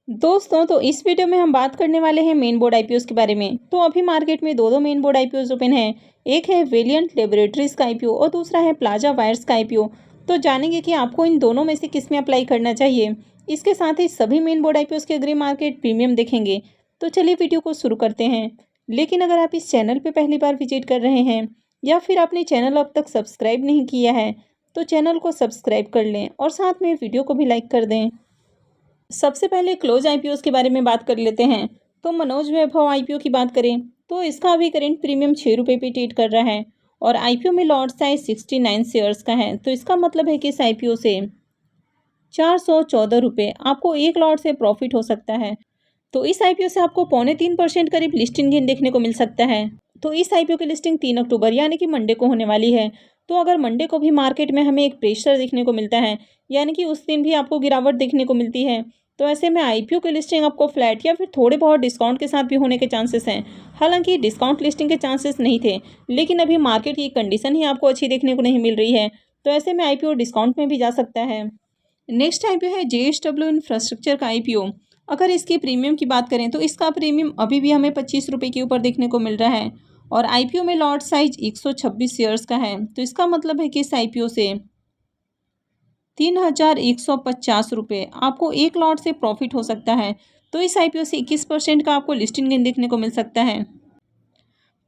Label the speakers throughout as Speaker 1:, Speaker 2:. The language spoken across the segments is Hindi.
Speaker 1: दोस्तों तो इस वीडियो में हम बात करने वाले हैं मेन बोर्ड आईपीओ के बारे में। तो अभी मार्केट में दो मेन बोर्ड आईपीओ ओपन हैं। एक है वेलिएंट लेबोरेटरीज का आईपीओ और दूसरा है प्लाजा वायर्स का आईपीओ। तो जानेंगे कि आपको इन दोनों में से किस में अप्लाई करना चाहिए। इसके साथ ही सभी मेन बोर्ड आईपीओ के अग्री मार्केट प्रीमियम देखेंगे। तो चलिए वीडियो को शुरू करते हैं। लेकिन अगर आप इस चैनल पर पहली बार विजिट कर रहे हैं या फिर आपने चैनल अब तक सब्सक्राइब नहीं किया है तो चैनल को सब्सक्राइब कर लें और साथ में वीडियो को भी लाइक कर दें। सबसे पहले क्लोज आईपीओ के बारे में बात कर लेते हैं। तो मनोज वैभव आईपीओ की बात करें तो इसका अभी करेंट प्रीमियम 6 रुपये पे ट्रेड कर रहा है और आईपीओ में लॉट साइज 69 शेयर्स का है। तो इसका मतलब है कि इस आईपीओ से 414 रुपये आपको एक लॉट से प्रॉफिट हो सकता है। तो इस आईपीओ से आपको 0.25% करीब लिस्टिंग गेन देखने को मिल सकता है। तो इस आईपीओ की लिस्टिंग 3 अक्टूबर यानी कि मंडे को होने वाली है। तो अगर मंडे को भी मार्केट में हमें एक प्रेशर देखने को मिलता है यानी कि उस दिन भी आपको गिरावट देखने को मिलती है तो ऐसे में आईपीओ की लिस्टिंग आपको फ्लैट या फिर थोड़े बहुत डिस्काउंट के साथ भी होने के चांसेस हैं। हालांकि डिस्काउंट लिस्टिंग के चांसेस नहीं थे लेकिन अभी मार्केट की कंडीशन ही आपको अच्छी देखने को नहीं मिल रही है तो ऐसे में आईपीओ डिस्काउंट में भी जा सकता है। नेक्स्ट आईपीओ है जेएसडब्ल्यू इंफ्रास्ट्रक्चर का आईपीओ। अगर इसके प्रीमियम की बात करें तो इसका प्रीमियम अभी भी हमें 25 रुपये के ऊपर देखने को मिल रहा है और आईपीओ में लॉट साइज 126 शेयर्स का है। तो इसका मतलब है कि इस आईपीओ से 3,150 रुपये आपको एक लॉट से प्रॉफिट हो सकता है। तो इस आईपीओ से 21% का आपको लिस्टिंग गेन देखने को मिल सकता है।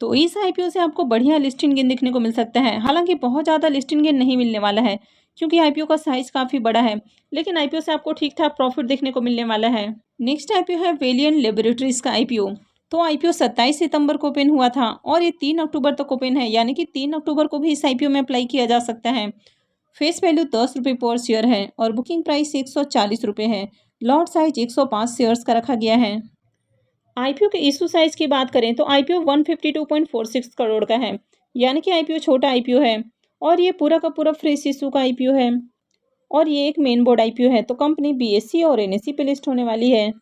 Speaker 1: तो इस आईपीओ से आपको बढ़िया लिस्टिंग गेन देखने को मिल सकता है। हालांकि बहुत ज़्यादा लिस्टिंग गेन नहीं मिलने वाला है क्योंकि आईपीओ का साइज काफ़ी बड़ा है, लेकिन आईपीओ से आपको ठीक ठाक प्रॉफिट देखने को मिलने वाला है। नेक्स्ट आईपीओ है वेलिएंट लेबोरेटरीज का आईपीओ। तो आईपीओ 27 सितंबर को ओपन हुआ था और ये 3 अक्टूबर तक ओपन है यानी कि 3 अक्टूबर को भी इस आईपीओ में अप्लाई किया जा सकता है। फेस वैल्यू 10 रुपये पर शेयर है और बुकिंग प्राइस 140 रुपये है। लॉट साइज 105 शेयर्स का रखा गया है। आईपीओ के इशू साइज की बात करें तो आईपीओ 152.46 करोड़ का है यानी कि आईपीओ छोटा आईपीओ है और ये पूरा का पूरा फ्रेश इशू का आईपीओ है और ये एक मेन बोर्ड आईपीओ है। तो कंपनी बीएसई और एनएसई पे लिस्ट होने वाली है।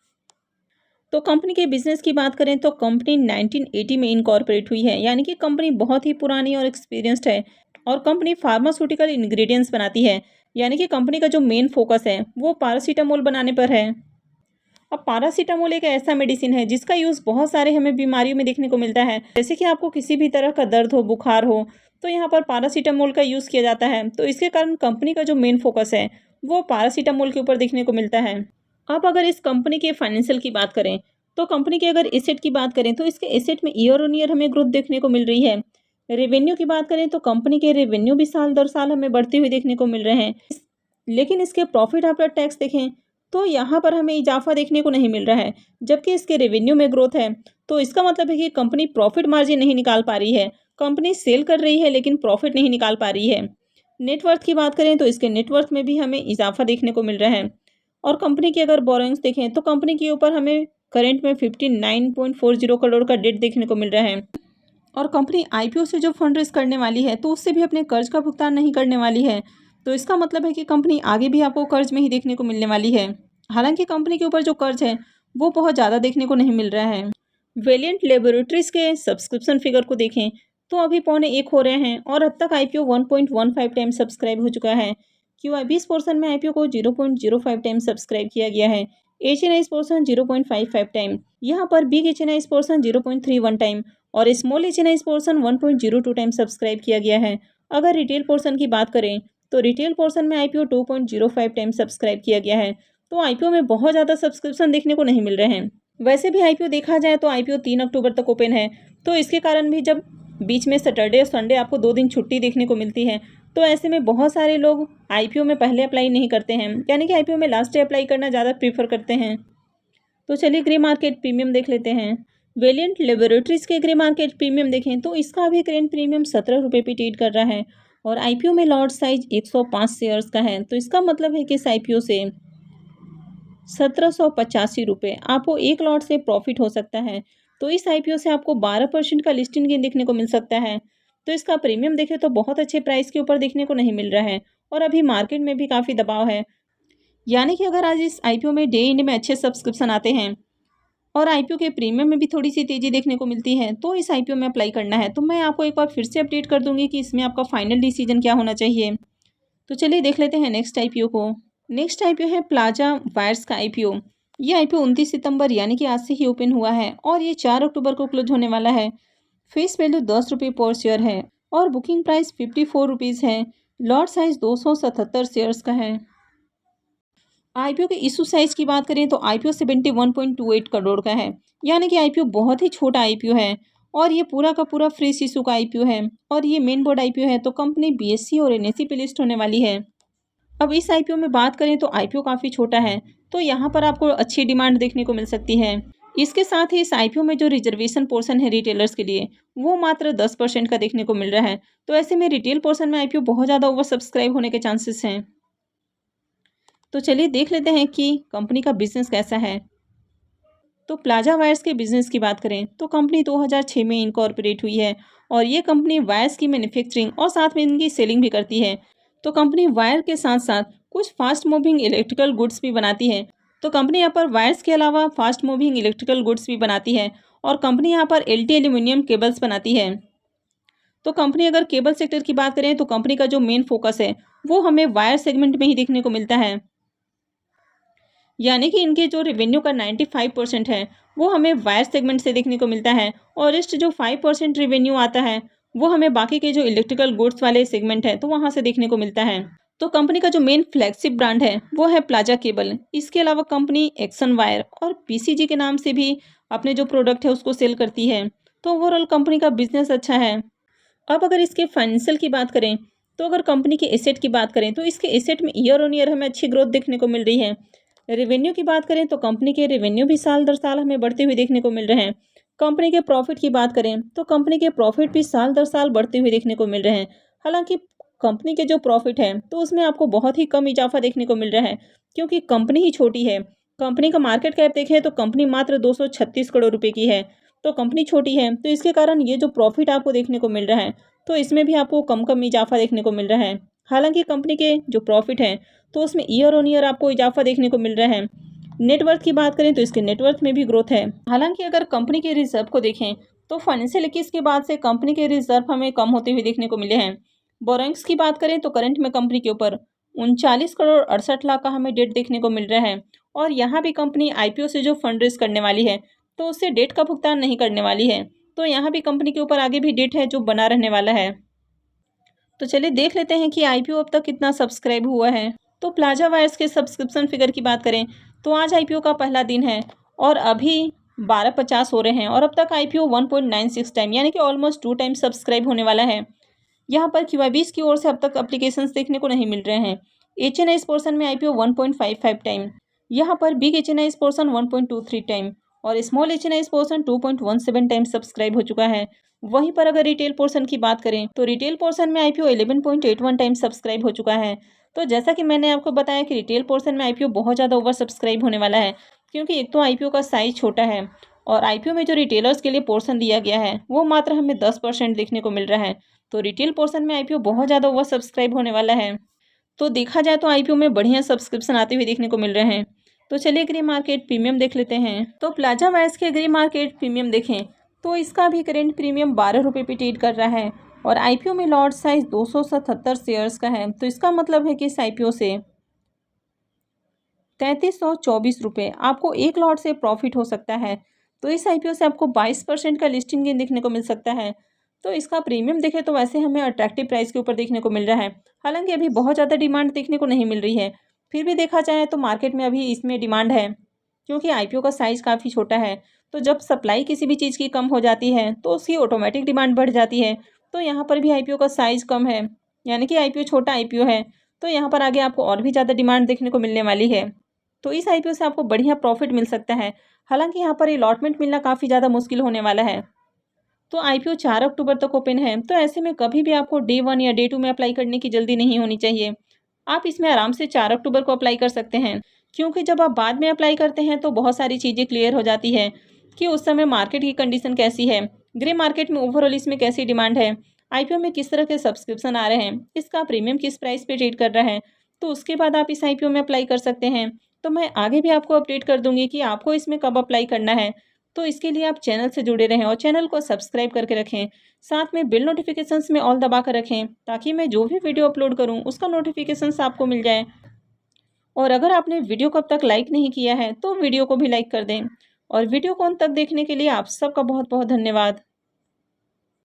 Speaker 1: तो कंपनी के बिजनेस की बात करें तो कंपनी 1980 में इनकॉर्पोरेट हुई है यानी कि कंपनी बहुत ही पुरानी और एक्सपीरियंस्ड है और कंपनी फार्मास्यूटिकल इंग्रेडिएंट्स बनाती है यानी कि कंपनी का जो मेन फोकस है वो पैरासीटामोल बनाने पर है। अब पैरासीटामोल एक ऐसा मेडिसिन है जिसका यूज़ बहुत सारे हमें बीमारियों में देखने को मिलता है, जैसे कि आपको किसी भी तरह का दर्द हो, बुखार हो तो यहाँ पर पैरासीटामोल का यूज़ किया जाता है। तो इसके कारण कंपनी का जो मेन फोकस है वो पैरासीटामोल के ऊपर देखने को मिलता है। अब अगर इस कंपनी के फाइनेंशियल की बात करें तो कंपनी के अगर एसेट की बात करें तो इसके एसेट में ईयर ऑन ईयर हमें ग्रोथ देखने को मिल रही है। रेवेन्यू की बात करें तो कंपनी के रेवेन्यू भी साल दर साल हमें बढ़ते हुए देखने को मिल रहे हैं, लेकिन इसके प्रॉफिट आफ्टर टैक्स देखें तो यहाँ पर हमें इजाफा देखने को नहीं मिल रहा है जबकि इसके रेवेन्यू में ग्रोथ है। तो इसका मतलब है कि कंपनी प्रॉफिट मार्जिन नहीं निकाल पा रही है। कंपनी सेल कर रही है लेकिन प्रॉफिट नहीं निकाल पा रही है। नेटवर्थ की बात करें तो इसके नेटवर्थ में भी हमें इजाफा देखने को मिल रहा है और कंपनी की अगर बोरोइंग्स देखें तो कंपनी के ऊपर हमें करंट में 59.40 करोड़ का डेट देखने को मिल रहा है और कंपनी आईपीओ से जो फंड रेज करने वाली है तो उससे भी अपने कर्ज का भुगतान नहीं करने वाली है। तो इसका मतलब है कि कंपनी आगे भी आपको कर्ज में ही देखने को मिलने वाली है। हालांकि कंपनी के ऊपर जो कर्ज है वो बहुत ज़्यादा देखने को नहीं मिल रहा है। वेलिएंट लेबोरेटरीज के सब्सक्रिप्शन फिगर को देखें तो अभी 1.25 हो रहे हैं और अब तक आईपीओ 1.15 टाइम सब्सक्राइब हो चुका है। QIBs पोर्सन में आईपीओ को 0.05 टाइम सब्सक्राइब किया गया है। HNIs पोर्सन 0.55 टाइम, यहाँ पर बिग HNIs पोर्सन 0.31 टाइम और small HNIs portion 1.02 time subscribe किया गया है। अगर रिटेल पोर्सन की बात करें तो रिटेल पोर्सन में आईपीओ 2.05 टाइम सब्सक्राइब किया गया है। तो आईपीओ में बहुत ज़्यादा सब्सक्रिप्शन देखने को नहीं मिल रहे हैं। वैसे भी आईपीओ देखा जाए तो आईपीओ 3 अक्टूबर तक ओपन है, तो इसके कारण भी जब बीच में सैटरडे और संडे आपको 2 दिन छुट्टी देखने को मिलती है तो ऐसे में बहुत सारे लोग आईपीओ में पहले अप्लाई नहीं करते हैं यानी कि आईपीओ में लास्ट डे अप्लाई करना ज़्यादा प्रीफर करते हैं। तो चलिए ग्रे मार्केट प्रीमियम देख लेते हैं। वेलिएंट लेबोरेटरीज के ग्रे मार्केट प्रीमियम देखें तो इसका अभी करेंट प्रीमियम 17 रुपये पे ट्रेड कर रहा है और आईपीओ में लॉट साइज 105 शेयर्स का है। तो इसका मतलब है कि इस आईपीओ से 1785 रुपये आपको एक लॉट से प्रॉफिट हो सकता है। तो इस आईपीओ से आपको 12% का लिस्टिंग गेन देखने को मिल सकता है। तो इसका प्रीमियम देखें तो बहुत अच्छे प्राइस के ऊपर देखने को नहीं मिल रहा है और अभी मार्केट में भी काफ़ी दबाव है, यानी कि अगर आज इस आईपीओ में डे एंड में अच्छे सब्सक्रिप्शन आते हैं और आईपीओ के प्रीमियम में भी थोड़ी सी तेज़ी देखने को मिलती है तो इस आईपीओ में अप्लाई करना है। तो मैं आपको एक बार फिर से अपडेट कर दूंगी कि इसमें आपका फाइनल डिसीजन क्या होना चाहिए। तो चलिए देख लेते हैं नेक्स्ट आईपीओ को। नेक्स्ट आईपीओ है प्लाजा वायर्स का आईपीओ। ये आईपीओ 29 सितंबर यानी कि आज से ही ओपन हुआ है और ये 4 अक्टूबर को क्लोज होने वाला है। फेस वैल्यू 10 रुपये पर शेयर है और बुकिंग प्राइस 54 रुपीज़ है। लॉट साइज 277 शेयर्स का है। आईपीओ के इशू साइज की बात करें तो आईपीओ 71.28 करोड़ का है, यानी कि आईपीओ बहुत ही छोटा आईपीओ है और ये पूरा का पूरा फ्री इशू का आईपीओ है और ये मेन बोर्ड आईपीओ है, तो कंपनी बीएसई और एनएसई पे लिस्ट होने वाली है। अब इस आईपीओ में बात करें तो आईपीओ काफ़ी छोटा है, तो यहाँ पर आपको अच्छी डिमांड देखने को मिल सकती है। इसके साथ ही इस आईपीओ में जो रिजर्वेशन पोर्शन है रिटेलर्स के लिए, वो मात्र 10% का देखने को मिल रहा है। तो ऐसे में रिटेल पोर्शन में आईपीओ बहुत ज़्यादा ओवर सब्सक्राइब होने के चांसेस हैं। तो चलिए देख लेते हैं कि कंपनी का बिजनेस कैसा है। तो प्लाजा वायर्स के बिजनेस की बात करें तो कंपनी 2006 में इनकॉर्पोरेट हुई है और ये कंपनी वायर्स की मैन्युफैक्चरिंग और साथ में इनकी सेलिंग भी करती है। तो कंपनी वायर के साथ साथ कुछ फास्ट मूविंग इलेक्ट्रिकल गुड्स भी बनाती है। तो कंपनी यहाँ पर वायर्स के अलावा फास्ट मूविंग इलेक्ट्रिकल गुड्स भी बनाती है और कंपनी यहाँ पर एलटी एल्यूमिनियम केबल्स बनाती है। तो कंपनी अगर केबल सेक्टर की बात करें तो कंपनी का जो मेन फोकस है वो हमें वायर सेगमेंट में ही देखने को मिलता है, यानी कि इनके जो रेवेन्यू का 95% है वो हमें वायर सेगमेंट से देखने को मिलता है और रेस्ट जो 5% रेवेन्यू आता है वो हमें बाकी के जो इलेक्ट्रिकल गुड्स वाले सेगमेंट है तो वहाँ से देखने को मिलता है। तो कंपनी का जो मेन फ्लैगशिप ब्रांड है वो है प्लाजा केबल। इसके अलावा कंपनी एक्सन वायर और पीसीजी के नाम से भी अपने जो प्रोडक्ट है उसको सेल करती है। तो ओवरऑल कंपनी का बिजनेस अच्छा है। अब अगर इसके फाइनेंशियल की बात करें तो अगर कंपनी के एसेट की बात करें तो इसके एसेट में ईयर ऑन ईयर हमें अच्छी ग्रोथ देखने को मिल रही है। रेवेन्यू की बात करें तो कंपनी के रेवेन्यू भी साल दर साल हमें बढ़ते हुए देखने को मिल रहे हैं। कंपनी के प्रॉफिट की बात करें तो कंपनी के प्रॉफिट भी साल दर साल बढ़ते हुए देखने को मिल रहे हैं। हालांकि कंपनी के जो प्रॉफिट है तो उसमें आपको बहुत ही कम इजाफा देखने को मिल रहा है, क्योंकि कंपनी ही छोटी है। कंपनी का मार्केट कैप देखें तो कंपनी मात्र 236 करोड़ रुपए की है। तो कंपनी छोटी है तो इसके कारण ये जो प्रॉफिट आपको देखने को मिल रहा है तो इसमें भी आपको कम कम इजाफा देखने को मिल रहा है। हालांकि कंपनी के जो प्रॉफिट है तो उसमें ईयर ऑन ईयर आपको इजाफा देखने को मिल रहा है। नेटवर्थ की बात करें तो इसके नेटवर्थ में भी ग्रोथ है। हालांकि अगर कंपनी के रिजर्व को देखें तो फाइनेंशियल 21 के बाद से कंपनी के रिजर्व हमें कम होते हुए देखने को मिले हैं। बोरोइंग्स की बात करें तो करंट में कंपनी के ऊपर 39 करोड़ 68 लाख का हमें डेट देखने को मिल रहा है और यहाँ भी कंपनी आईपीओ से जो फंड रेज करने वाली है तो उससे डेट का भुगतान नहीं करने वाली है। तो यहाँ भी कंपनी के ऊपर आगे भी डेट है जो बना रहने वाला है। तो चलिए देख लेते हैं कि आईपीओ अब तक कितना सब्सक्राइब हुआ है। तो प्लाजा वायर्स के सब्सक्रिप्शन फिगर की बात करें तो आज आईपीओ का पहला दिन है और अभी 12:50 हो रहे हैं और अब तक आईपीओ 1.96 टाइम यानी कि ऑलमोस्ट 2 टाइम सब्सक्राइब होने वाला है। यहाँ पर QIBs की ओर से अब तक एप्लीकेशंस देखने को नहीं मिल रहे हैं। HNIs पोर्शन में आईपीओ 1.55 टाइम, यहाँ पर बिग HNIs पोर्शन 1.23 टाइम और small HNIs portion 2.17 time subscribe हो चुका है। वहीं पर अगर रिटेल पोर्शन की बात करें तो रिटेल पोर्शन में आईपीओ 11.81 टाइम सब्सक्राइब हो चुका है। तो जैसा कि मैंने आपको बताया कि रिटेल पोर्शन में आईपीओ बहुत ज़्यादा ओवर सब्सक्राइब होने वाला है, क्योंकि एक तो आईपीओ का साइज छोटा है और आईपीओ में जो रिटेलर्स के लिए पोर्शन दिया गया है वो मात्र हमें 10% देखने को मिल रहा है। तो रिटेल पोर्शन में आईपीओ बहुत ज़्यादा ओवर सब्सक्राइब होने वाला है। तो देखा जाए तो आईपीओ में बढ़िया सब्सक्रिप्शन आते हुए देखने को मिल रहे हैं। तो चलिए ग्रे मार्केट प्रीमियम देख लेते हैं। तो प्लाजा वायर्स के ग्रे मार्केट प्रीमियम देखें तो इसका भी करेंट प्रीमियम 12 रुपये पे ट्रेड कर रहा है और आईपीओ में लॉट साइज 277 शेयर्स का है। तो इसका मतलब है कि इस आईपीओ से 3324 रुपये आपको एक लॉट से प्रॉफिट हो सकता है। तो इस आईपीओ से आपको 22% का लिस्टिंग गेन देखने को मिल सकता है। तो इसका प्रीमियम देखें तो वैसे हमें अट्रैक्टिव प्राइस के ऊपर देखने को मिल रहा है। हालांकि अभी बहुत ज़्यादा डिमांड देखने को नहीं मिल रही है, फिर भी देखा जाए तो मार्केट में अभी इसमें डिमांड है, क्योंकि आईपीओ का साइज़ काफ़ी छोटा है। तो जब सप्लाई किसी भी चीज़ की कम हो जाती है तो उसकी ऑटोमेटिक डिमांड बढ़ जाती है। तो यहाँ पर भी आईपीओ का साइज़ कम है, यानी कि आईपीओ छोटा आईपीओ है। तो यहाँ पर आगे आपको और भी ज़्यादा डिमांड देखने को मिलने वाली है। तो इस आईपीओ से आपको बढ़िया प्रॉफिट मिल सकता है। हालांकि यहाँ पर अलॉटमेंट मिलना काफ़ी ज़्यादा मुश्किल होने वाला है। तो आईपीओ 4 अक्टूबर तक ओपन है, तो ऐसे में कभी भी आपको डे 1 या डे 2 में अप्लाई करने की जल्दी नहीं होनी चाहिए। आप इसमें आराम से 4 अक्टूबर को अप्लाई कर सकते हैं, क्योंकि जब आप बाद में अप्लाई करते हैं तो बहुत सारी चीज़ें क्लियर हो जाती है कि उस समय मार्केट की कंडीशन कैसी है, ग्रे मार्केट में ओवरऑल इसमें कैसी डिमांड है, आईपीओ में किस तरह के सब्सक्रिप्शन आ रहे हैं, इसका प्रीमियम किस प्राइस पे ट्रेड कर रहा है। तो उसके बाद आप इस आईपीओ में अप्लाई कर सकते हैं। तो मैं आगे भी आपको अपडेट कर दूंगी कि आपको इसमें कब अप्लाई करना है। तो इसके लिए आप चैनल से जुड़े रहें और चैनल को सब्सक्राइब करके रखें। साथ में बिल नोटिफिकेशंस में ऑल दबा कर रखें, ताकि मैं जो भी वीडियो अपलोड करूं उसका नोटिफिकेशंस आपको मिल जाए। और अगर आपने वीडियो को अब तक लाइक नहीं किया है तो वीडियो को भी लाइक कर दें। और वीडियो को अंत तक देखने के लिए आप सबका बहुत बहुत धन्यवाद।